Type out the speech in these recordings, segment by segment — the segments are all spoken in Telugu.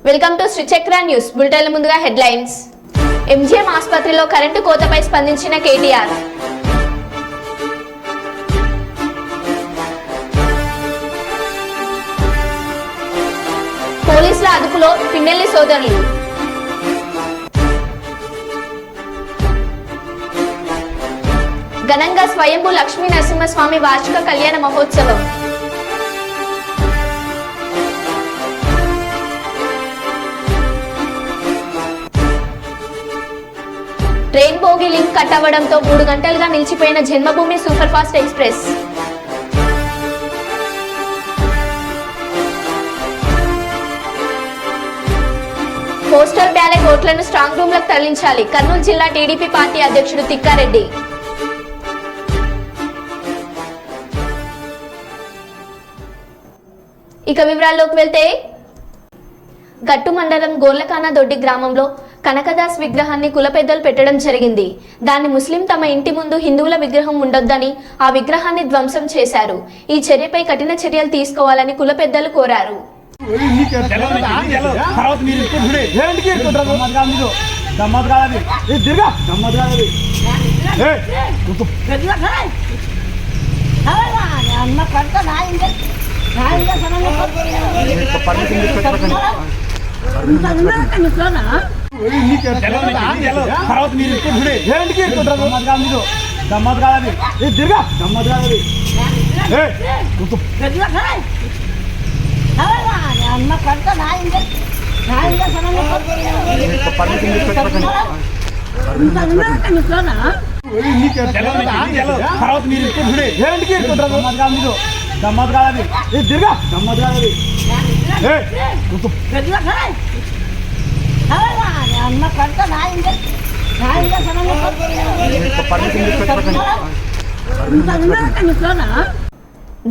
Welcome to Sri Chakra news bulletin. ముందుగా హెడ్లైన్స్. ఎంజీఎం ఆసుపత్రిలో కరెంటు కోతపై స్పందించిన కేటీఆర్. పోలీసుల అదుపులో పిన్నెల్లి సోదరులు. ఘనంగా స్వయంభూ లక్ష్మీ నరసింహస్వామి వార్షిక కళ్యాణ మహోత్సవం. ట్రైన్ బోగి లింక్ కట్ అవ్వడంతో 3 గంటలుగా నిలిచిపోయిన Janmabhoomi super fast express. Postal ballot ఓట్లను స్ట్రాంగ్ రూమ్ లకు తరలించాలి. కర్నూలు జిల్లా టీడీపీ పార్టీ అధ్యక్షుడు తిక్కారెడ్డి. ఇక వివరాల్లోకి వెళ్తే, గట్టు మండలం గోర్లకాన దొడ్డి గ్రామంలో కనకదాస్ విగ్రహాన్ని కుల పెద్దలు పెట్టడం జరిగింది. దాన్ని ముస్లిం తమ ఇంటి ముందు హిందువుల విగ్రహం ఉండొద్దని ఆ విగ్రహాన్ని ధ్వంసం చేశారు. ఈ చర్యపై కఠిన చర్యలు తీసుకోవాలని కుల పెద్దలు కోరారు.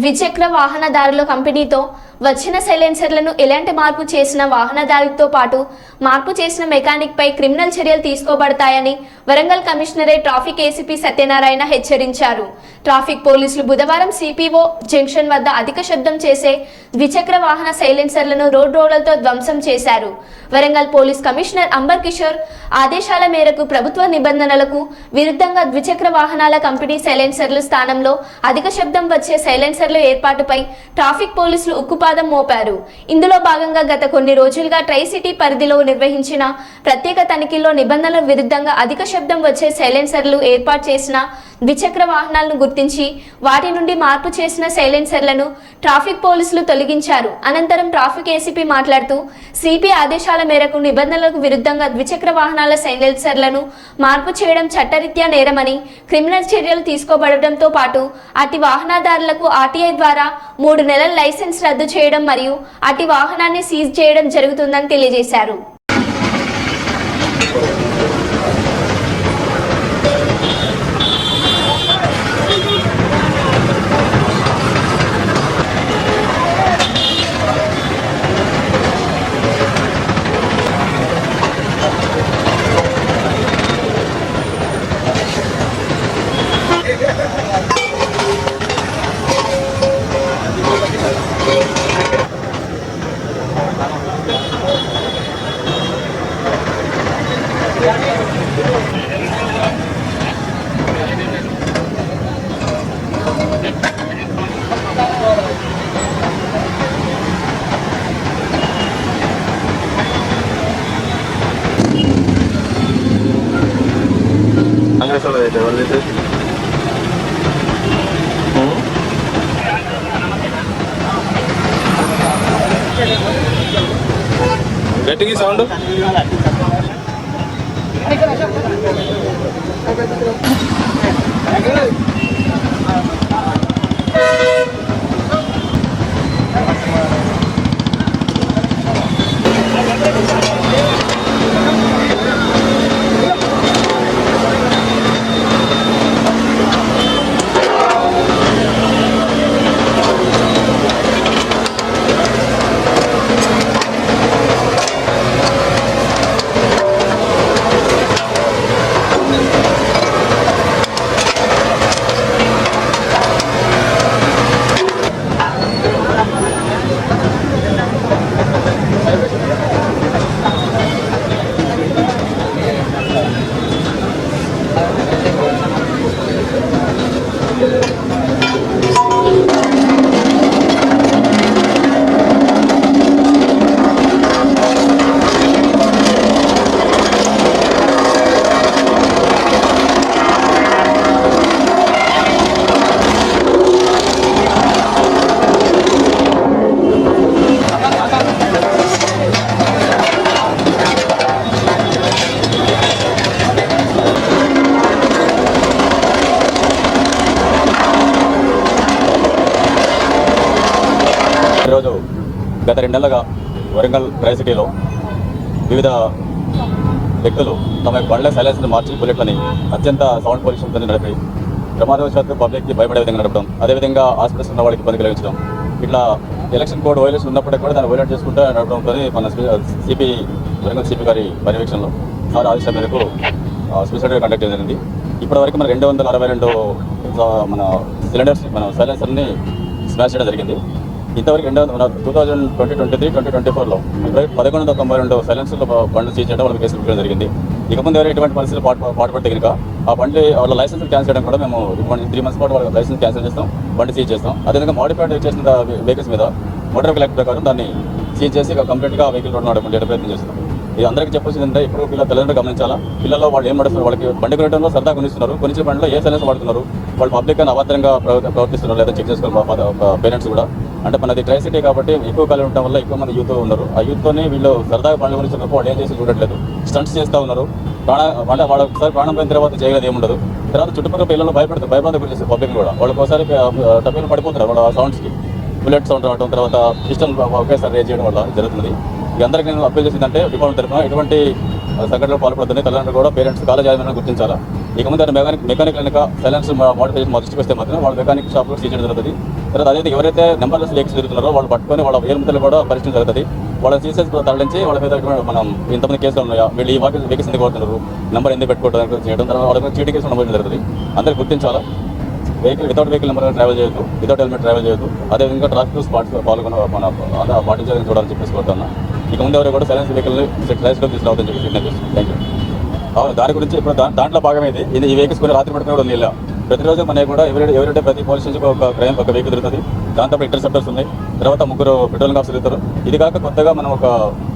ద్విచక్ర వాహనదారుల కంపెనీతో వచ్చిన సైలెన్సర్లను ఎలాంటి మార్పు చేసిన వాహనదారులతో పాటు మార్పు చేసిన మెకానిక్ పై క్రిమినల్ చర్యలు తీసుకోబడతాయని Warangal commissionerate traffic ACP Satyanarayana హెచ్చరించారు. ట్రాఫిక్ పోలీసులు బుధవారం సిపిఓ జంక్షన్ వద్ద అధిక శబ్దం చేసే ద్విచక్ర వాహన సైలెన్సర్లను రోడ్ రోలర్తో ధ్వంసం చేశారు. వరంగల్ పోలీస్ కమిషనర్ అంబర్ కిషోర్ ఆదేశాల మేరకు ప్రభుత్వ నిబంధనలకు విరుద్ధంగా ద్విచక్ర వాహనాల కంపెనీ సైలెన్సర్ల స్థానంలో అధిక శబ్దం వచ్చే సైలెన్సర్ల ఏర్పాటుపై ట్రాఫిక్ పోలీసులు ఉక్కుపాదం మోపారు. ఇందులో భాగంగా గత కొన్ని రోజులుగా ట్రై సిటీ పరిధిలో నిర్వహించిన ప్రత్యేక తనిఖీల్లో నిబంధనల విరుద్ధంగా అధిక శబ్దం వచ్చే సైలెన్సర్లు ఏర్పాటు చేసిన ద్విచక్ర వాహనాలను గుర్తించి వాటి నుండి మార్పు చేసిన సైలెన్సర్లను ట్రాఫిక్ పోలీసులు తొలగించారు. అనంతరం ట్రాఫిక్ ఏసీపీ మాట్లాడుతూ సిపి ఆదేశాల మేరకు నిబంధనలకు విరుద్ధంగా ద్విచక్ర వాహనాల సైలెన్సర్లను మార్పు చేయడం చట్టరీత్యా నేరమని, క్రిమినల్ చర్యలు తీసుకోబడడంతో పాటు అటు వాహనదారులకు ఆర్టీఐ ద్వారా 3 నెలల లైసెన్స్ రద్దు చేయడం మరియు అటు వాహనాన్ని సీజ్ చేయడం జరుగుతుందని తెలియజేశారు. గట్టిగా సౌండ్ గత 2 నెలలుగా వరంగల్ ట్రై సిటీలో వివిధ వ్యక్తులు తమ యొక్క బండ్ల సైలెన్స్ని మార్చి బుల్లెట్లని అత్యంత సౌండ్ పొల్యూషన్తో నడిపి ప్రమాదవశాత్తు పబ్లిక్కి భయపడే విధంగా నడపడం, అదేవిధంగా హాస్పిటల్స్ ఉన్న వాళ్ళకి ఇబ్బంది కలిగించడం, ఇట్లా ఎలక్షన్ కోడ్ వైలేషన్ ఉన్నప్పటికీ కూడా దాన్ని వైలేట్ చేసుకుంటూ నడపడంతో మన సిపి వరంగల్ సిపి గారి పర్యవేక్షణలో సార్ ఆదేశాల మేరకు స్పెషల్ డ్రైవ్ కండక్ట్ చేయడం జరిగింది. ఇప్పటివరకు మన 262 మన సిలిండర్స్ మన సైలెన్సర్ని స్మాష్ చేయడం జరిగింది. ఇంతవరకు 2023-2024లో 1192 సైలెన్సర్లు బండ్లు సీజ్ చేయడం వాళ్ళకి కేసులు పెట్టడం జరిగింది. ఇక ముందు ఎవరు ఎటువంటి పరిస్థితులు పాటుపడితే కనుక ఆ బండి వాళ్ళ లైసెన్స్ క్యాన్సిల్ చేయడం కూడా మేము 3 months పాటు వాళ్ళ లైసెన్స్ క్యాన్సిల్ చేస్తాం, బండి సీజ్ చేస్తాం. అదేవిధంగా మోడిఫైడ్ చేసిన వెహికల్స్ మీద మోటార్ వెహికల్ యాక్ట్ ప్రకారం దాన్ని సీజ్ చేసి కంప్లీట్గా వెహికల్ రోడ్డు నడపడానికి ప్రయత్నం చేస్తున్నాం. ఇది అందరికీ చెప్పాల్సింది ఏంటంటే ఇప్పుడు తల్లిదండ్రులు గమనించాలా, పిల్లల్లో వాళ్ళు ఏం నడుస్తున్నారు, వాళ్ళకి బండి కొనడంలో సరదా కొనిస్తున్నారు, కొనిచ్చిన బండిలో ఏ సైలెన్స్ వాడుతున్నారు, వాళ్ళు పబ్లిక్ అని అభద్రంగా ప్రవర్తిస్తున్నారు లేదా చెక్ చేసుకోవాలి పేరెంట్స్ కూడా. అంటే మనది ట్రై సిటీ కాబట్టి ఎక్కువ కాలం ఉండటం వల్ల ఎక్కువ మంది యూత్ ఉన్నారు. ఆ యూత్తోనే వీళ్ళు సరదాగా బండ్లు కొనిస్తున్నప్పుడు వాళ్ళు ఏం చేసి చూడట్లేదు, స్టంట్స్ చేస్తూ ఉన్నారు. అంటే వాళ్ళ ఒకసారి ప్రాణం పోయిన తర్వాత చేయగలదు ఏముండదు. తర్వాత చుట్టుపక్కల పిల్లలు భయపడతారు గురించి పబ్లిక్ కూడా. వాళ్ళకి ఒకసారి టబ్బీలు పడిపోతున్నారు వాళ్ళ సౌండ్స్కి, బుల్లెట్ సౌండ్ రావడం, తర్వాత పిస్టల్ ఒకేసారి రేజ్ చేయడం వల్ల జరుగుతుంది. ఇక అందరికీ నేను అప్పీల్ చేసిందంటే డిపార్ట్మెంట్ తరఫున ఎటువంటి సంఘటనలు పాల్పడుతుంది తల్లిదండ్రులు కూడా పేరెంట్స్ కాలేజ్ యాజమాన్యం గుర్తించాలా. ఇక ముందు మెకానిక్ కనుక సైలెన్స్ మోడిఫికేషన్ మా దృష్టికి వస్తే మాత్రం వాళ్ళ మెకానిక్ షాప్లో సీజ్ చేయడం జరుగుతుంది. తర్వాత అదే ఎవరైతే నెంబర్లెస్ వెహికల్స్ తిరుగుతున్నారో వాళ్ళు పట్టుకొని వాళ్ళ ఏలుముతలు కూడా పరిశీలన జరుగుతుంది. వాళ్ళని సీసెస్ తరలించి వాళ్ళ మీద మనం ఇంతమంది కేసులు ఉన్నాయా, వీళ్ళు ఈ వెహికల్స్ ఎందుకు కొడుతున్నారు, నెంబర్ ఎందుకు పెట్టుకోవడం చేయడం, తర్వాత వాళ్ళ చీటీ కేసులు నమోదు జరుగుతుంది. అందరికీ గుర్తించాలా. వితౌట్ వెహికల్ నెంబర్ ట్రావెల్ చేయొద్దు, వితౌట్ హెల్మెట్ ట్రావెల్ చేయొద్దు. అదేవిధంగా ట్రాఫిక్ రూల్స్ పాల్గొన పాటించాలని చూడాలని చెప్పేసి కోరుతున్నా. ఇక ముందు ఎవరు కూడా సైలెన్స్ వెహికల్ని ట్రైస్లో తీసుకురావద్దని చెప్పి విజ్ఞప్తి చేస్తున్నాను. Thank you. దాని గురించి ఇప్పుడు దాంట్లో భాగమైంది ఇది. ఈ వెహికల్స్ కొన్ని రాత్రి పడుకునే కూడా నీళ్ళ ప్రతిరోజు మనకి కూడా ఎవరైతే ప్రతి పోలీస్ స్టేషన్కి ఒక వెహికల్ దొరుకుతుంది. దాంతో ఇంటర్సెప్టర్స్ ఉన్నాయి, తర్వాత 3 పెట్రోలింగ్ ఆఫీసర్ తిరుగుతారు. ఇది కాక కొత్తగా మనం ఒక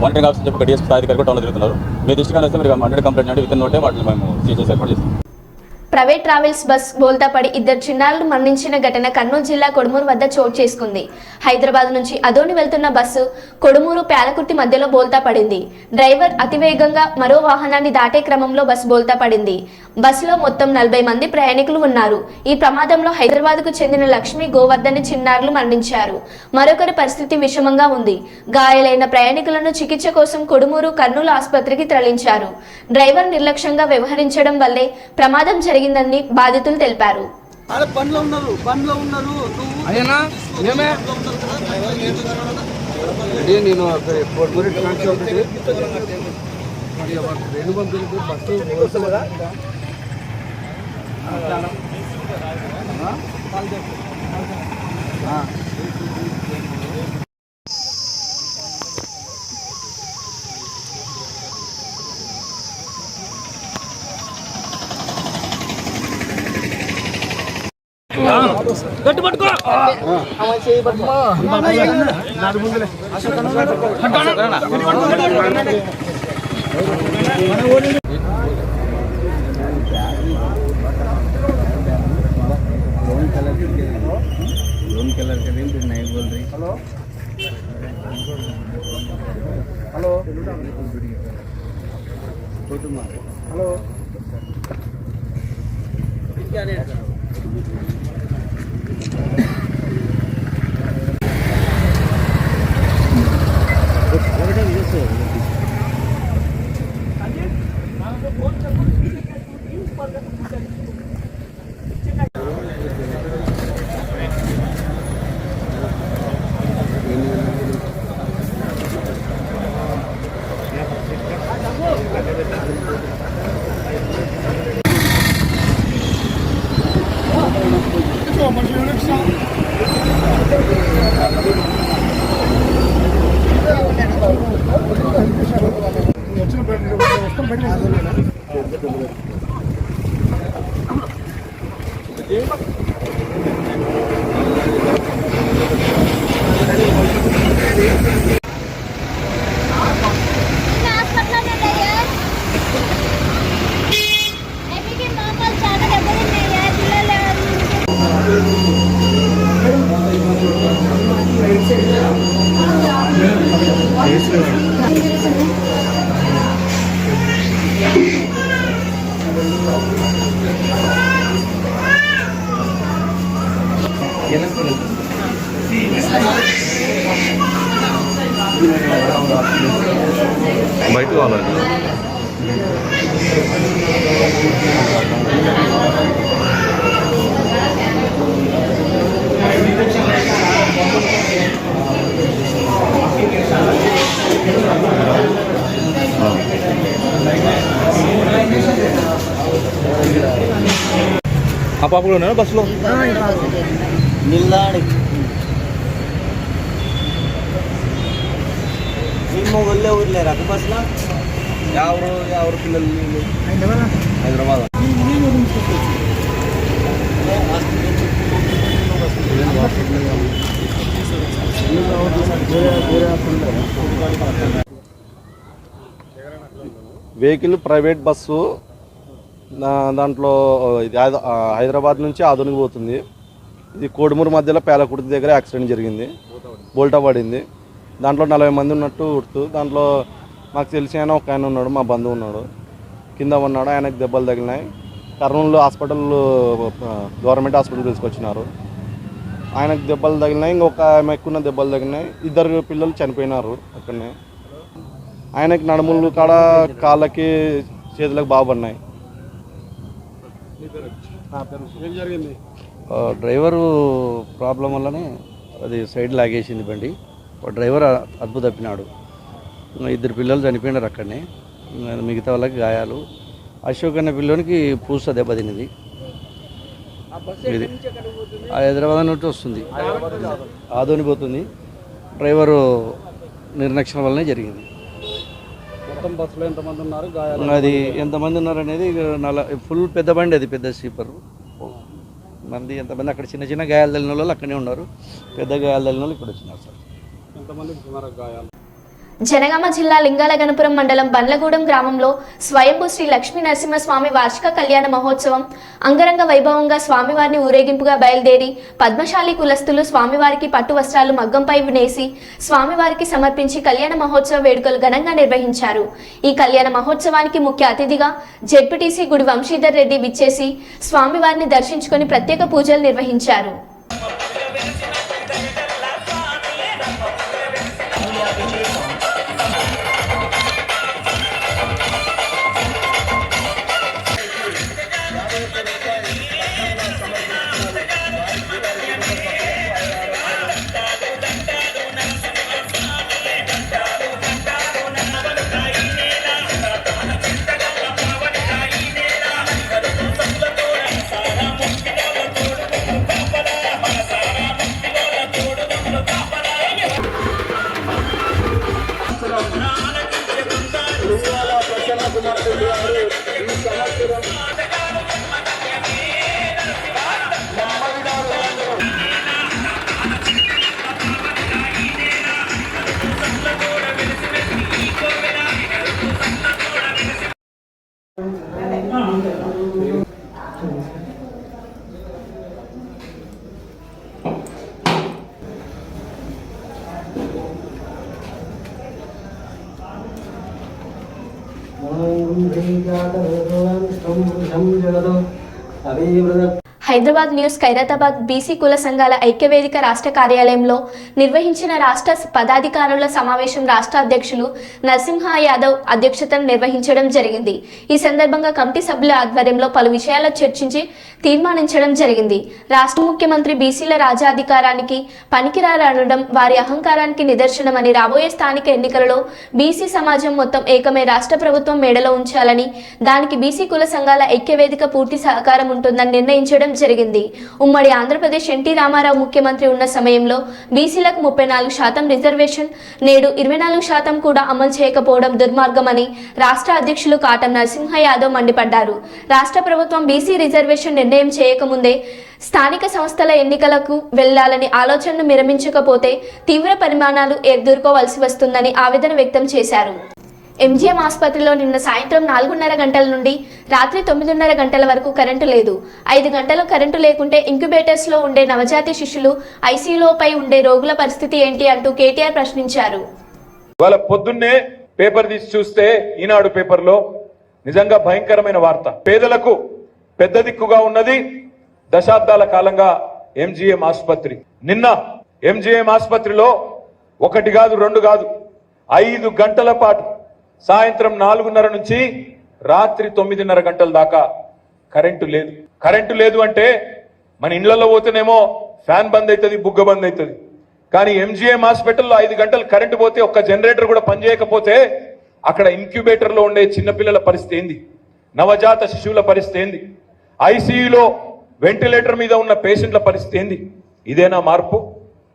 మానిటరింగ్ ఆఫీసర్ చెప్పి ఒక డిఎస్పీ స్థాయి అధికారి కూడా టౌన్లో తిరుగుతున్నారు. మీ దృష్టిగా వస్తే మీరు 100 కంప్లైంట్ చేయండి, విత్ ఇన్ నోటే వాటిని మేము సీజ్ చేసి ఏర్పాటు చేస్తాం. ప్రైవేట్ ట్రావెల్స్ బస్ బోల్తా పడి 2 చిన్నారులు మరణించిన ఘటన కర్నూలు జిల్లా కొడుమూరు వద్ద చోటు చేసుకుంది. హైదరాబాద్ నుంచి అదోని వెళ్తున్న బస్సు కొడుమూరు ప్యాలకుర్తి మధ్యలో బోల్తా పడింది. డ్రైవర్ అతివేగంగా మరో వాహనాన్ని దాటే క్రమంలో బస్సు బోల్తా పడింది. బస్సులో మొత్తం 40 మంది ప్రయాణికులు ఉన్నారు. ఈ ప్రమాదంలో హైదరాబాద్కు చెందిన లక్ష్మి, గోవర్ధన్ చిన్నారులు మరణించారు. మరొకరి పరిస్థితి విషమంగా ఉంది. గాయాలైన ప్రయాణికులను చికిత్స కోసం కొడుమూరు, కర్నూలు ఆసుపత్రికి తరలించారు. డ్రైవర్ నిర్లక్ష్యంగా వ్యవహరించడం వల్లే ప్రమాదం జరిగిందని బాధితులు తెలిపారు. గట్టి పట్టుకో హలో హలో బయట కావాలండి. ఆ పాపలు ఉన్నాయా బస్సులో? నిల్లాడి ఒళ్ళే ఊర్లేరా బస్సులో? ఎవరు పిల్లలు? హైదరాబాద్. వెహికల్ ప్రైవేట్ బస్సు దాంట్లో ఇది హైదరాబాద్ నుంచి ఆదోనికి పోతుంది. ఇది కోడుమూరు మధ్యలో పేలకుర్తి దగ్గర యాక్సిడెంట్ జరిగింది, బోల్టా పడింది. దాంట్లో 40 మంది ఉన్నట్టు గుర్తు. దాంట్లో మాకు తెలిసి ఆయన ఒక ఆయన ఉన్నాడు, మా బంధువు ఉన్నాడు, కింద ఉన్నాడు. ఆయనకు దెబ్బలు తగిలినాయి. కర్నూలు హాస్పిటల్, గవర్నమెంట్ హాస్పిటల్ తీసుకొచ్చినారు. ఆయనకు దెబ్బలు తగిలినాయి, ఇంకొక ఆమె ఎక్కువ దెబ్బలు తగిలినాయి. 2 పిల్లలు చనిపోయినారు అక్కడనే. ఆయనకి నడుములు కాడ, కాళ్ళకి, చేతులకు బాగా పడినాయి. డ్రైవరు ప్రాబ్లం వల్లనే అది సైడ్ లాగేసింది బండి. డ్రైవర్ అదుపు తప్పినాడు. 2 పిల్లలు చనిపోయినారు అక్కడనే. మిగతా వాళ్ళకి గాయాలు. అశోక్ అనే పిల్లోనికి పూస దెబ్బతిన్నది. ఇది హైదరాబాద్ నుండి వస్తుంది, ఆదోని పోతుంది. డ్రైవరు నిర్లక్ష్యం వల్లనే జరిగింది. మొత్తం బస్సులో ఎంతమంది ఉన్నారు, అది ఎంతమంది ఉన్నారు అనేది ఫుల్ పెద్ద బండి, అది పెద్ద స్లీపర్. మంది ఎంతమంది అక్కడ చిన్న చిన్న గాయాలు తగిలిన వాళ్ళు అక్కడే ఉన్నారు, పెద్ద గాయాలు తగిలిన వాళ్ళు ఇక్కడ వచ్చినారు సార్. ఎంతమందికి సుమారు గాయాలు? జనగామ జిల్లా లింగాలగనపురం మండలం బండ్లగూడెం గ్రామంలో స్వయంభూ శ్రీ లక్ష్మీ నరసింహస్వామి వార్షిక కళ్యాణ మహోత్సవం అంగరంగ వైభవంగా స్వామివారిని ఊరేగింపుగా బయలుదేరి పద్మశాలి కులస్తులు స్వామివారికి పట్టు వస్త్రాలు మగ్గంపై నేసి స్వామివారికి సమర్పించి కళ్యాణ మహోత్సవ వేడుకలు ఘనంగా నిర్వహించారు. ఈ కళ్యాణ మహోత్సవానికి ముఖ్య అతిథిగా జెడ్పీటీసీ గుడి వంశీధర్ రెడ్డి విచ్చేసి స్వామివారిని దర్శించుకొని ప్రత్యేక పూజలు నిర్వహించారు. హైదరాబాద్ న్యూస్ ఖైరతాబాద్ బీసీ కుల సంఘాల ఐక్యవేదిక రాష్ట్ర కార్యాలయంలో నిర్వహించిన రాష్ట్ర పదాధికారుల సమావేశం రాష్ట్ర అధ్యక్షులు నరసింహ యాదవ్ అధ్యక్షతన నిర్వహించడం జరిగింది. ఈ సందర్భంగా కమిటీ సభ్యుల ఆధ్వర్యంలో పలు విషయాలు చర్చించి తీర్మానించడం జరిగింది. రాష్ట్ర ముఖ్యమంత్రి బీసీల రాజ్యాధికారానికి పనికిరారనడం వారి అహంకారానికి నిదర్శనమని, రాబోయే స్థానిక ఎన్నికలలో బీసీ సమాజం మొత్తం ఏకమై రాష్ట్ర ప్రభుత్వం మేడలో ఉంచాలని, దానికి బీసీ కుల సంఘాల ఐక్యవేదిక పూర్తి సహకారం ఉంటుందని నిర్ణయించడం జరిగింది. ఉమ్మడి ఆంధ్రప్రదేశ్ ఎన్టీ రామారావు ముఖ్యమంత్రి ఉన్న సమయంలో బీసీలకు 34% రిజర్వేషన్, నేడు 24% కూడా అమలు చేయకపోవడం దుర్మార్గమని రాష్ట్ర అధ్యక్షులు కాటం నరసింహ యాదవ్ మండిపడ్డారు. రాష్ట్ర ప్రభుత్వం బీసీ రిజర్వేషన్ నిర్ణయం చేయకముందే స్థానిక సంస్థల ఎన్నికలకు వెళ్లాలని ఆలోచనను విరమించకపోతే తీవ్ర పరిమాణాలు ఎదుర్కోవాల్సి వస్తుందని ఆవేదన వ్యక్తం చేశారు. ఎంజీఎం ఆసుపత్రిలో నిన్న సాయంత్రం 4:30 గంటల నుండి రాత్రి 9:30 గంటల వరకు కరెంటు లేదు. 5 గంటలు కరెంటు లేకుంటే ఇంక్యుబేటర్స్ లో ఉండే నవజాతి శిశులు, ఐసీయూలోపై ఉండే రోగుల పరిస్థితి ఏంటి అంటూ కేటీఆర్ ప్రశ్నించారు. వాళ్ళ పొద్దున్నే పేపర్ తీసి చూస్తే ఈనాడు పేపర్లో నిజంగా భయంకరమైన వార్త. పేదలకు పెద్ద దిక్కుగా ఉన్నది దశాబ్దాల కాలంగా ఎంజీఎం ఆసుపత్రి. నిన్న ఎంజీఎం ఆసుపత్రిలో 1 కాదు 2 కాదు 5 గంటల పాటు సాయంత్రం 4:30 నుంచి రాత్రి 9:30 గంటల దాకా కరెంటు లేదు అంటే మన ఇళ్లలో పోతేనేమో ఫ్యాన్ బంద్ అవుతుంది, బుగ్గ బంద్ అవుతుంది. కానీ ఎంజీఎం హాస్పిటల్లో 5 గంటలు కరెంటు పోతే ఒక్క జనరేటర్ కూడా పనిచేయకపోతే అక్కడ ఇంక్యుబేటర్ లో ఉండే చిన్నపిల్లల పరిస్థితి ఏంది, నవజాత శిశువుల పరిస్థితి ఏంది, ఐసీయూలో వెంటిలేటర్ మీద ఉన్న పేషెంట్ల పరిస్థితి ఏంది? ఇదేనా మార్పు?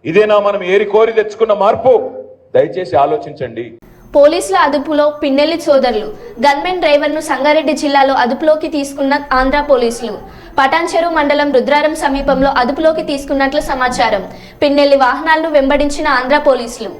ఇదేనా మనం ఏరి కోరి తెచ్చుకున్న మార్పు? దయచేసి ఆలోచించండి. పోలీసుల అదుపులో పిన్నెల్లి సోదరులు గన్మెన్ డ్రైవర్ను సంగారెడ్డి జిల్లాలో అదుపులోకి తీసుకున్న ఆంధ్ర పోలీసులు. పటాన్చెరు మండలం రుద్రారం సమీపంలో అదుపులోకి తీసుకున్నట్లు సమాచారం. పిన్నెల్లి వాహనాలను వెంబడించిన ఆంధ్ర పోలీసులు.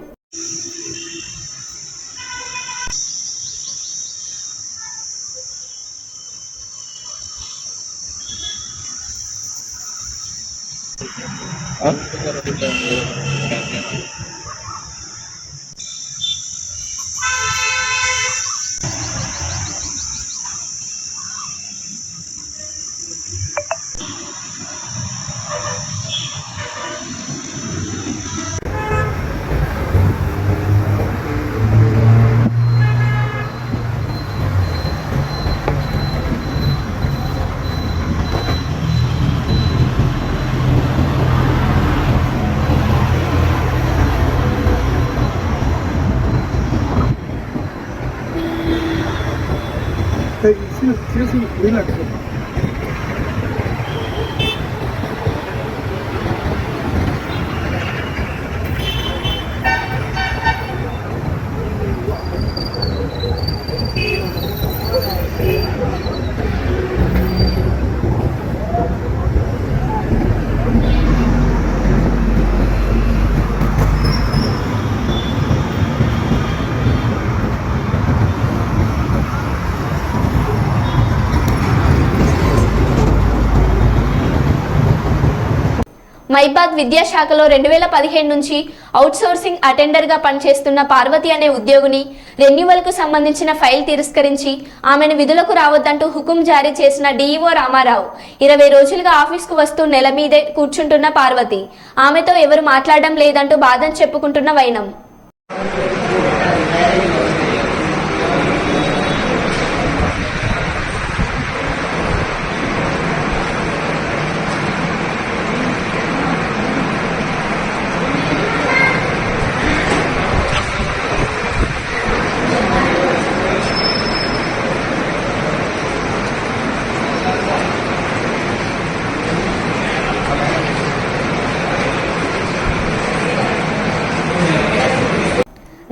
మైబాద్ విద్యాశాఖలో 2015 నుంచి అవుట్సోర్సింగ్ అటెండర్గా పనిచేస్తున్న పార్వతి అనే ఉద్యోగిని రెన్యువల్కు సంబంధించిన ఫైల్ తిరస్కరించి ఆమెను విధులకు రావద్దంటూ హుకుం జారీ చేసిన డీఈఓ రామారావు 20 రోజులుగా ఆఫీస్కు వస్తూ నెల మీదే కూర్చుంటున్న పార్వతి ఆమెతో ఎవరు మాట్లాడడం లేదంటూ బాధను చెప్పుకుంటున్న వైనం.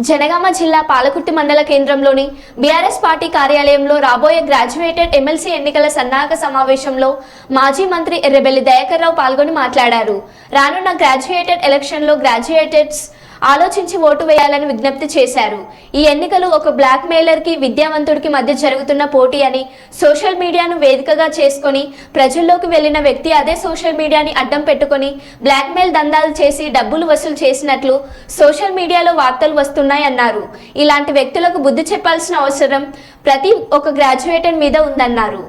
జనగామ జిల్లా పాలకుర్తి మండల కేంద్రంలోని బీఆర్ఎస్ పార్టీ కార్యాలయంలో రాబోయే గ్రాడ్యుయేటెడ్ ఎమ్మెల్సీ ఎన్నికల సన్నాహక సమావేశంలో మాజీ మంత్రి ఎర్రబెల్లి దయాకర్ రావు పాల్గొని మాట్లాడారు. రానున్న గ్రాడ్యుయేటెడ్ ఎలక్షన్లో గ్రాడ్యుయేటెడ్స్ ఆలోచించి ఓటు వేయాలని విజ్ఞప్తి చేశారు. ఈ ఎన్నికలు ఒక బ్లాక్ మెయిలర్ కి విద్యావంతుడికి మధ్య జరుగుతున్న పోటీ అని, సోషల్ మీడియాను వేదికగా చేసుకొని ప్రజల్లోకి వెళ్లిన వ్యక్తి అదే సోషల్ మీడియాని అడ్డం పెట్టుకొని బ్లాక్ మెయిల్ దందాలు చేసి డబ్బులు వసూలు చేసినట్లు సోషల్ మీడియాలో వార్తలు వస్తున్నాయన్నారు. ఇలాంటి వ్యక్తులకు బుద్ధి చెప్పాల్సిన అవసరం ప్రతి ఒక్క గ్రాడ్యుయేటర్ మీద ఉందన్నారు.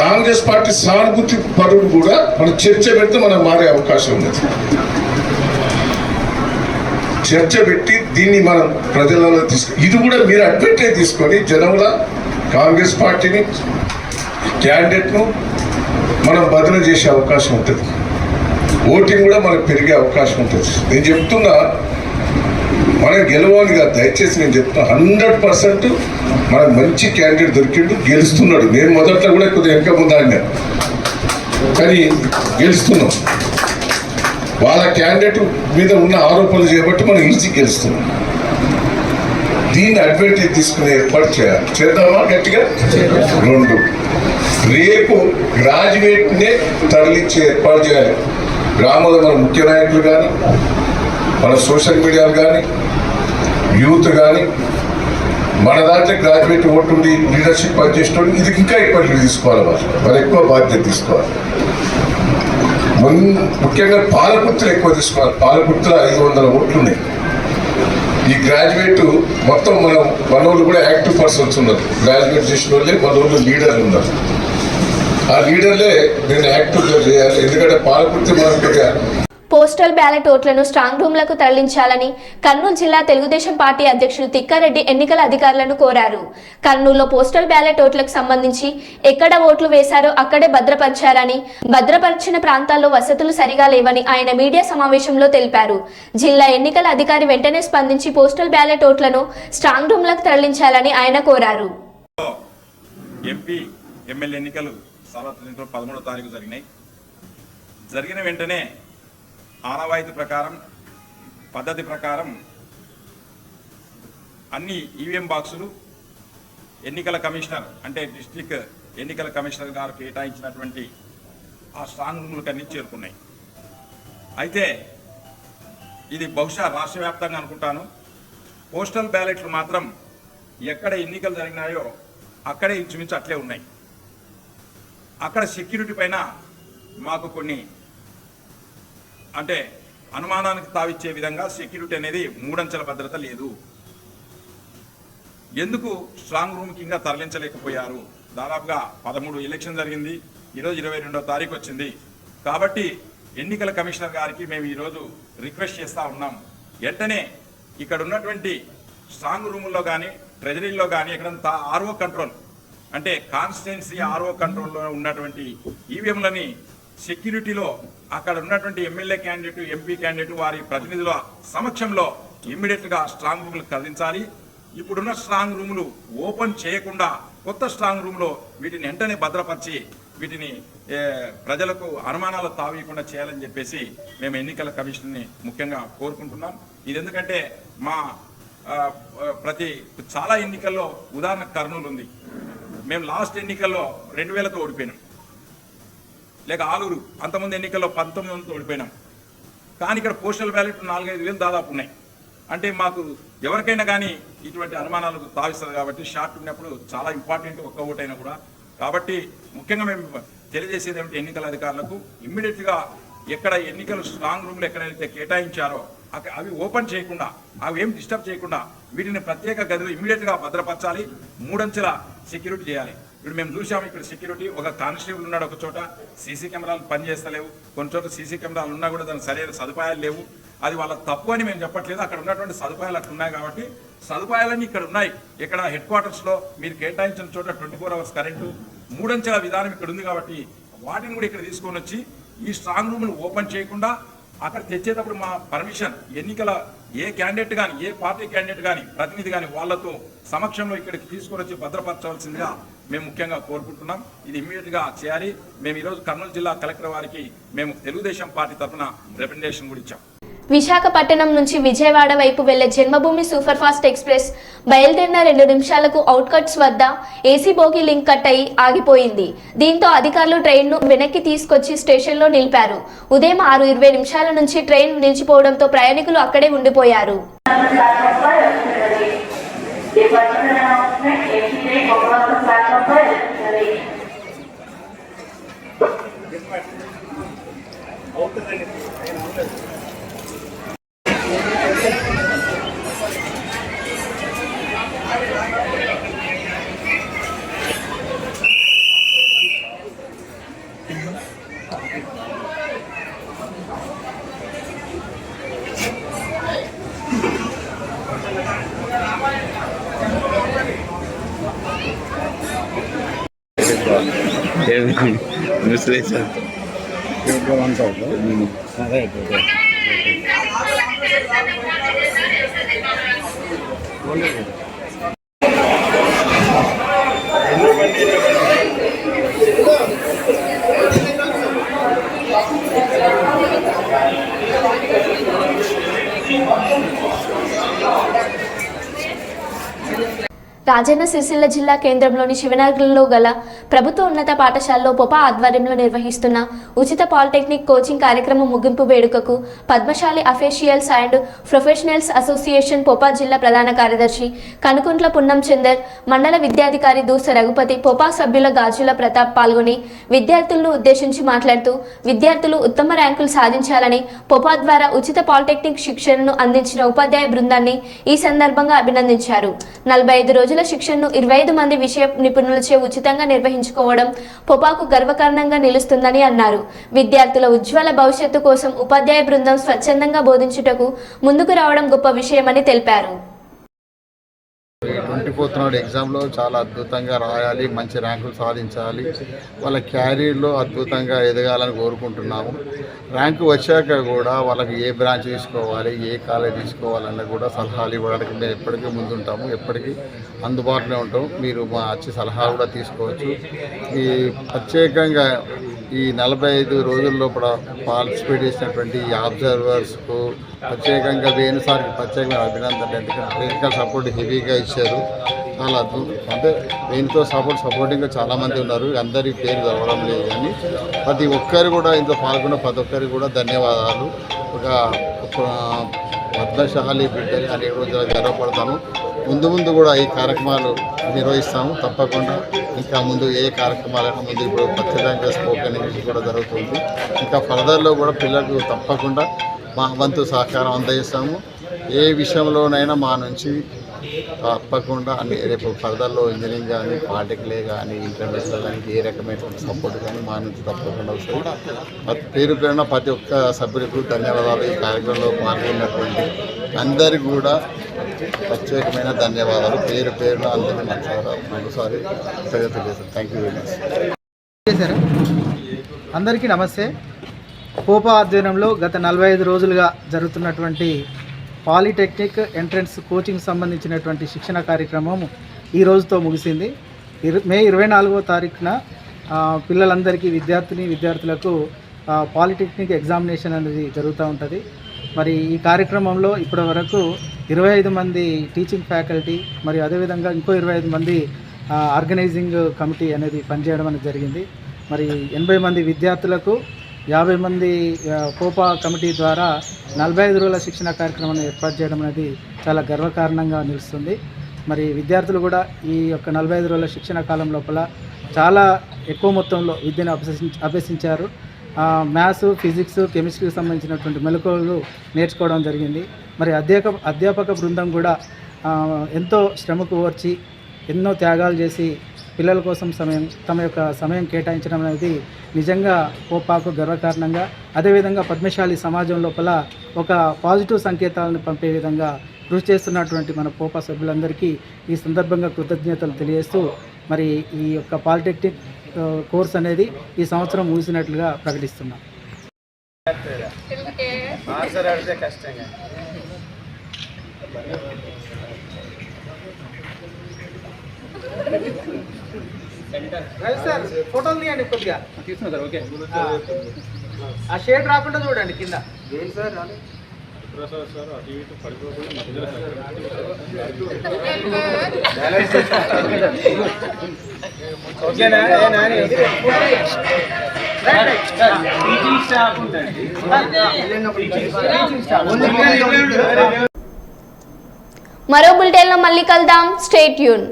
కాంగ్రెస్ పార్టీ సానుభూతి పరుడు కూడా మనం చర్చ పెడితే మనం మారే అవకాశం ఉంది. చర్చ పెట్టి దీన్ని మనం ప్రజలలో ఇది కూడా మీరు అడ్వెంటేజ్ తీసుకొని జనంలో కాంగ్రెస్ పార్టీని క్యాండిడేట్ను మనం బదిలీ చేసే అవకాశం ఉంటుంది. ఓటింగ్ కూడా మనకు పెరిగే అవకాశం ఉంటుంది. నేను చెప్తున్నా మనం గెలవాలి కాదు, దయచేసి నేను చెప్తున్నా 100% మనకు మంచి క్యాండిడేట్ దొరికిండు, గెలుస్తున్నాడు. నేను మొదట్లో కూడా కొద్దిగా వెనక ముందు ఆడినా, కానీ గెలుస్తున్నాం. వాళ్ళ క్యాండిడేట్ మీద ఉన్న ఆరోపణలు చేయబట్టి మనం ఈజీ గెలుస్తున్నాం. దీన్ని అడ్వాంటేజ్ తీసుకునే ఏర్పాటు చేయాలి. చేద్దామా గట్టిగా? 2, రేపు గ్రాడ్యుయేట్నే తరలించే ఏర్పాటు చేయాలి. గ్రామంలో మన ముఖ్య నాయకులు కానీ, మన సోషల్ మీడియాలు కానీ, యూత్ కానీ, మన దాంట్లో గ్రాడ్యుయేట్ ఓటు ఉండి లీడర్షిప్ పనిచేసేటోళ్ళు ఇది ఇంకా ఎక్కువ లీడ్ తీసుకోవాలి. వాళ్ళు ఎక్కువ బాధ్యత తీసుకోవాలి. ముఖ్యంగా పాలకుర్తులు ఎక్కువ తీసుకోవాలి. పాలకుర్తులు 500 ఓట్లు ఉన్నాయి. ఈ గ్రాడ్యుయేట్ మొత్తం మన వాళ్ళు కూడా యాక్టివ్ పర్సన్స్ ఉన్నారు. గ్రాడ్యుయేట్ చేసిన వాళ్ళే మన వాళ్ళు లీడర్లు ఉన్నారు. ఆ లీడర్లే నేను యాక్టివ్గా చేయాలి. ఎందుకంటే పాలకుర్తి మనకు పోస్టల్ బ్యాలెట్ ఓట్లను స్ట్రాంగ్ రూమ్లకు తరలించాలని కర్నూలు జిల్లా తెలుగుదేశం పార్టీ అధ్యక్షుడు తిక్కారెడ్డి ఎన్నికల అధికారులను కోరారు. కర్నూలులో పోస్టల్ బ్యాలెట్ ఓట్లకు సంబంధించి ఎక్కడ ఓట్లు వేశారో అక్కడే భద్రపరిచారని, భద్రపరిచిన ప్రాంతాల్లో వసతులు సరిగా లేవని ఆయన మీడియా సమావేశంలో తెలిపారు. జిల్లా ఎన్నికల అధికారి వెంటనే స్పందించి పోస్టల్ బ్యాలెట్ ఓట్లను స్ట్రాంగ్ రూమ్లకు తరలించాలని ఆయన కోరారు. ఎంపీ ఎమ్మెల్యే ఎన్నికలు 13వ తారీఖు జరిగిన వెంటనే ఆనవాయితీ ప్రకారం పద్ధతి ప్రకారం అన్ని ఈవీఎం బాక్సులు ఎన్నికల కమిషనర్ అంటే డిస్ట్రిక్ట్ ఎన్నికల కమిషనర్ గారు కేటాయించినటువంటి ఆ స్ట్రాంగ్ రూమ్లకు అన్ని చేరుకున్నాయి. అయితే ఇది బహుశా రాష్ట్ర వ్యాప్తంగా అనుకుంటాను. పోస్టల్ బ్యాలెట్లు మాత్రం ఎక్కడ ఎన్నికలు జరిగినాయో అక్కడే ఇంచుమించు అట్లే ఉన్నాయి. అక్కడ సెక్యూరిటీ పైన మాకు కొన్ని అంటే అనుమానానికి తావిచ్చే విధంగా సెక్యూరిటీ అనేది మూడంచెల భద్రత లేదు. ఎందుకు స్ట్రాంగ్ రూమ్కి ఇంకా తరలించలేకపోయారు? దాదాపుగా 13 ఎలక్షన్ జరిగింది, ఈరోజు 22వ తారీఖు వచ్చింది. కాబట్టి ఎన్నికల కమిషనర్ గారికి మేము ఈరోజు రిక్వెస్ట్ చేస్తూ ఉన్నాం, వెంటనే ఇక్కడ ఉన్నటువంటి స్ట్రాంగ్ రూముల్లో కానీ ట్రెజరీలో కానీ ఎక్కడంతా ఆర్ఓ కంట్రోల్ అంటే కాన్స్టిట్యున్సీ ఆర్ఓ కంట్రోల్లో ఉన్నటువంటి ఈవీఎంలని సెక్యూరిటీలో అక్కడ ఉన్నటువంటి ఎమ్మెల్యే క్యాండిడేట్, ఎంపీ క్యాండిడేట్ వారి ప్రతినిధుల సమక్షంలో ఇమ్మీడియట్గా స్ట్రాంగ్ రూములు కదిలించాలి. ఇప్పుడున్న స్ట్రాంగ్ రూములు ఓపెన్ చేయకుండా కొత్త స్ట్రాంగ్ రూమ్లో వీటిని వెంటనే భద్రపరిచి వీటిని ప్రజలకు అనుమానాలు తావీయకుండా చేయాలని చెప్పేసి మేము ఎన్నికల కమిషన్ని ముఖ్యంగా కోరుకుంటున్నాం. ఇది ఎందుకంటే మా చాలా ఎన్నికల్లో ఉదాహరణ కర్నూలు ఉంది. మేము లాస్ట్ ఎన్నికల్లో 2000తో ఓడిపోయినాం, లేక ఆలూరు అంతమంది ఎన్నికల్లో 1900తో ఓడిపోయినాం. కానీ ఇక్కడ పోస్టల్ బ్యాలెట్ 4-5 వేలు దాదాపు ఉన్నాయి. అంటే మాకు ఎవరికైనా కానీ ఇటువంటి అనుమానాలకు తావిస్తుంది కాబట్టి షార్ట్ ఉన్నప్పుడు చాలా ఇంపార్టెంట్ ఒక్క ఓటైనా కూడా. కాబట్టి ముఖ్యంగా మేము తెలియజేసేది ఏమిటి ఎన్నికల అధికారులకు, ఇమ్మీడియట్గా ఎక్కడ ఎన్నికలు స్ట్రాంగ్ రూమ్లు ఎక్కడైతే కేటాయించారో అవి ఓపెన్ చేయకుండా, అవి ఏం డిస్టర్బ్ చేయకుండా వీటిని ప్రత్యేక గదిలో ఇమ్మీడియట్గా భద్రపరచాలి. 3 అంచెల సెక్యూరిటీ చేయాలి. ఇప్పుడు మేము చూసాము, ఇక్కడ సెక్యూరిటీ ఒక కానిస్టేబుల్ ఉన్నాడు, ఒక చోట సీసీ కెమెరాలు పనిచేస్తలేవు, కొన్ని చోట్ల సీసీ కెమెరాలు ఉన్నా కూడా దానికి సరైన సదుపాయాలు లేవు. అది వాళ్ళ తప్పు అని మేము చెప్పట్లేదు, అక్కడ ఉన్నటువంటి సదుపాయాలు అట్లా ఉన్నాయి. కాబట్టి సదుపాయాలన్నీ ఇక్కడ ఉన్నాయి. ఇక్కడ హెడ్ క్వార్టర్స్లో మీరు కేటాయించిన చోట 24 అవర్స్ కరెంటు, 3 అంచెల విధానం ఇక్కడ ఉంది. కాబట్టి వాటిని కూడా ఇక్కడ తీసుకొని వచ్చి ఈ స్ట్రాంగ్ రూమ్ను ఓపెన్ చేయకుండా అక్కడ తెచ్చేటప్పుడు మా పర్మిషన్ ఎన్నికల ఏ క్యాండిడేట్ కానీ, ఏ పార్టీ క్యాండిడేట్ కానీ, ప్రతినిధి కానీ వాళ్ళతో సమక్షంలో ఇక్కడికి తీసుకొని వచ్చి భద్రపరచవలసిందిగా మేము ముఖ్యంగా కోరుకుంటున్నాం. ఇది ఇమ్మీడియట్గా చేయాలి. మేము ఈరోజు కర్నూలు జిల్లా కలెక్టర్ వారికి మేము తెలుగుదేశం పార్టీ తరఫున రిప్రజెంటేషన్ కూడా ఇచ్చాం. విశాఖపట్నం నుంచి విజయవాడ వైపు వెళ్లే జన్మభూమి సూపర్ ఫాస్ట్ ఎక్స్ప్రెస్ బయలుదేరిన 2 నిమిషాలకు అవుట్కట్స్ వద్ద ఏసీ బోగి లింక్ కట్ అయి ఆగిపోయింది. దీంతో అధికారులు ట్రైన్ను వెనక్కి తీసుకొచ్చి స్టేషన్లో నిలిపారు. ఉదయం 6:20 నుంచి ట్రైన్ నిలిచిపోవడంతో ప్రయాణికులు అక్కడే ఉండిపోయారు. రాజన్న సిరిసిల్ల జిల్లా కేంద్రంలోని శివనగర్లో గల ప్రభుత్వ ఉన్నత పాఠశాలలో పొపా ఆధ్వర్యంలో నిర్వహిస్తున్న ఉచిత పాలిటెక్నిక్ కోచింగ్ కార్యక్రమం ముగింపు వేడుకకు Padmashali officials and professionals association POPA జిల్లా ప్రధాన కార్యదర్శి కనుకుంట్ల పున్నం చందర్, మండల విద్యాధికారి దూస రఘుపతి, పొపా సభ్యుల గాజుల ప్రతాప్ పాల్గొని విద్యార్థులను ఉద్దేశించి మాట్లాడుతూ విద్యార్థులు ఉత్తమ ర్యాంకులు సాధించాలని పొపా ద్వారా ఉచిత పాలిటెక్నిక్ శిక్షణను అందించిన ఉపాధ్యాయ బృందాన్ని ఈ సందర్భంగా అభినందించారు. 45 రోజుల రోజుల శిక్షణను 25 మంది విషయ నిపుణులచే ఉచితంగా నిర్వహించుకోవడం పోపాకు గర్వకారణంగా నిలుస్తుందని అన్నారు. విద్యార్థుల ఉజ్వల భవిష్యత్తు కోసం ఉపాధ్యాయ బృందం స్వచ్ఛందంగా బోధించుటకు ముందుకు రావడం గొప్ప విషయమని తెలిపారు. 24th నాడు ఎగ్జామ్లో చాలా అద్భుతంగా రాయాలి, మంచి ర్యాంకులు సాధించాలి, వాళ్ళ క్యారీర్లో అద్భుతంగా ఎదగాలని కోరుకుంటున్నాము. ర్యాంకు వచ్చాక కూడా వాళ్ళకి ఏ బ్రాంచ్ తీసుకోవాలి, ఏ కాలేజ్ తీసుకోవాలన్న కూడా సలహాలు ఇవ్వడానికి మేము ఎప్పటికీ ముందుంటాము, ఎప్పటికీ అందుబాటులో ఉంటాం. మీరు మా వచ్చి సలహా కూడా తీసుకోవచ్చు. ఈ ప్రత్యేకంగా ఈ 45 రోజుల లోపల పార్టిసిపేట్ చేసినటువంటి ఈ అబ్జర్వర్స్కు ప్రత్యేకంగా వేణుసారికి ప్రత్యేకమైన అభినందనలు. ఎందుకంటే టెక్నికల్ సపోర్ట్ హెవీగా ఇచ్చారు. చాలా అద్భుతం. అంటే వేణుతో సపోర్టింగ్గా చాలామంది ఉన్నారు, అందరి పేరు చదవడం లేదు కానీ ప్రతి ఒక్కరు కూడా ఇందులో పాల్గొన్న ప్రతి ఒక్కరికి కూడా ధన్యవాదాలు. ఒక పద్మశాలి బిడ్డలు అనే రోజు గర్వపడతాను. ముందు కూడా ఈ కార్యక్రమాలు నిర్వహిస్తాము. తప్పకుండా ఇంకా ముందు ఏ కార్యక్రమాలైనా ముందు ఇప్పుడు ఖచ్చితంగా స్పోకెన్ ఇంగ్లీష్ కూడా జరుగుతుంది. ఇంకా ఫర్దర్లో కూడా పిల్లలకు తప్పకుండా మా వంతు సహకారం అందజేస్తాము. ఏ విషయంలోనైనా మా నుంచి తప్పకుండా అన్ని రేపు ఫర్దర్లో ఇంజనీరింగ్ కానీ పాలిటెక్నిక్ కానీ ఇంటర్మీడియట్లో కానీ ఏ రకమైనటువంటి సపోర్ట్ కానీ మా నుంచి తప్పకుండా వస్తుంది. పేరు పేరున ప్రతి ఒక్క సభ్యులకు ధన్యవాదాలు. ఈ కార్యక్రమంలో పాల్గొన్నటువంటి అందరికీ కూడా ప్రత్యేకమైన ధన్యవాదాలు. పేరు పేరున అందరినీ మరోసారి తెలియజేస్తాను. Thank you very much. అందరికీ నమస్తే. పోపా ఆధ్వర్యంలో గత 45 రోజులుగా జరుగుతున్నటువంటి పాలిటెక్నిక్ ఎంట్రన్స్ కోచింగ్ సంబంధించినటువంటి శిక్షణ కార్యక్రమం ఈ రోజుతో ముగిసింది. మే 24వ తారీఖున పిల్లలందరికీ విద్యార్థులకు పాలిటెక్నిక్ ఎగ్జామినేషన్ అనేది జరుగుతూ ఉంటుంది. మరి ఈ కార్యక్రమంలో ఇప్పటి వరకు 25 మంది టీచింగ్ ఫ్యాకల్టీ మరియు అదేవిధంగా ఇంకో 25 మంది ఆర్గనైజింగ్ కమిటీ అనేది పనిచేయడం అనేది జరిగింది. మరి 80 మంది విద్యార్థులకు 50 మంది పోపా కమిటీ ద్వారా 45 రోజుల శిక్షణ కార్యక్రమాన్ని ఏర్పాటు చేయడం అనేది చాలా గర్వకారణంగా నిలుస్తుంది. మరి విద్యార్థులు కూడా ఈ యొక్క 45 రోజుల శిక్షణ కాలం లోపల చాలా ఎక్కువ మొత్తంలో విద్యను అభ్యసించారు. మ్యాథ్స్, ఫిజిక్స్, కెమిస్ట్రీకి సంబంధించినటువంటి మెలకువలు నేర్చుకోవడం జరిగింది. మరి అధ్యాపక బృందం కూడా ఎంతో శ్రమకు ఓర్చి ఎన్నో త్యాగాలు చేసి పిల్లల కోసం తమ యొక్క సమయం కేటాయించడం అనేది నిజంగా పోపాకు గర్వకారణంగా, అదేవిధంగా పద్మశాలి సమాజం లోపల ఒక పాజిటివ్ సంకేతాలను పంపే విధంగా కృషి చేస్తున్నటువంటి మన పోపా సభ్యులందరికీ ఈ సందర్భంగా కృతజ్ఞతలు తెలియజేస్తూ మరి ఈ యొక్క పాలిటెక్నిక్ కోర్స్ అనేది ఈ సంవత్సరం ముగిసినట్లుగా ప్రకటిస్తున్నాం. సార్ ఫోటోలు తీయండి, కొద్దిగా తీసుకున్నా సార్. ఓకే, ఆ షేడ్ రాకుండా చూడండి కింద. మరో బులెటిన్లో మళ్ళీ కలుద్దాం. Stay tune.